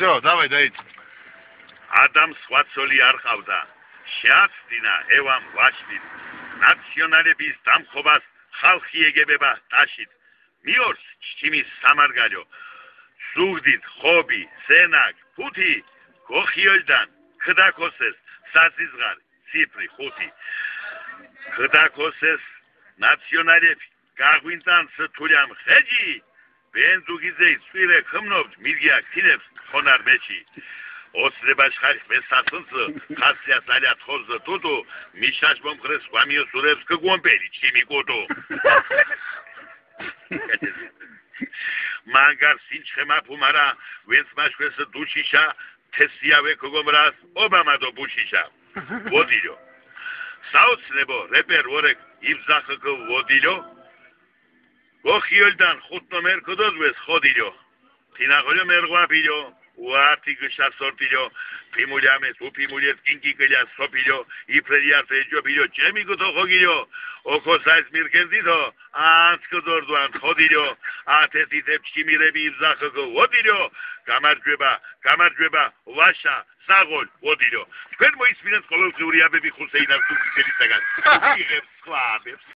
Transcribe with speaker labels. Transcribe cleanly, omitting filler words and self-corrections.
Speaker 1: Всё, давай, დაიწყო.
Speaker 2: Адам სხვაცოლი არ ყავდა. შეაცდინა ევამ ვაშლით. ნაციონალების დამხობას ხალხი ეგებება ტაშით. მიორს ჩჩიმის სამარგალო. სუგდით ხობი, სენაკ, ფუთი, გოხიოლდან, ხდაკოსეს, საზიზღარ, ციფრი 5. ხდაკოსეს ნაციონალები გაღვინწან სთულამ ხეჯი. ბენზუგიძე წვირე ხმნობთ მიდია ქინებს ხონარ მეჩი. ოცნებას ხალხ მესაცნს ხასია ზალია თხოზ თუთუ მიშაშ მომხრეს გვამიოსურებს გგვომბელი ჩიმი კუტუ. მანგარ სინჩხემა ფუმარა ვენც მაშვეს დუშიშა თესიავე ქოგომრას ობამადო ბუშიშა. ვოდილო. საოცნებო რეპერ ვორეკ იბზახკ ვოდილო. გოხიოლდან 5 ნომერ კოდოზვეს ხოდილო. თინაღოლო მერღვაფილო. უარტი გშასორტილო. ფიმულიამეს უფიმულიეს კინკიკელა სოფილო. იფრედიარტე ჯობილო ჩემი გუთო ხოგილო. ოქოსაის მირკენდიდო ანსკოდორდوان ხოდილო. ათეთითებ ჩიმირები იბზახკ ვოდილო. გამარჯვება ვაშა საღოლ ვოდილო. თქვენ მოისმინეთ ყოველწლიურიაბები ხუსეინას თუკისელისაგან. იღებს სხვააბებს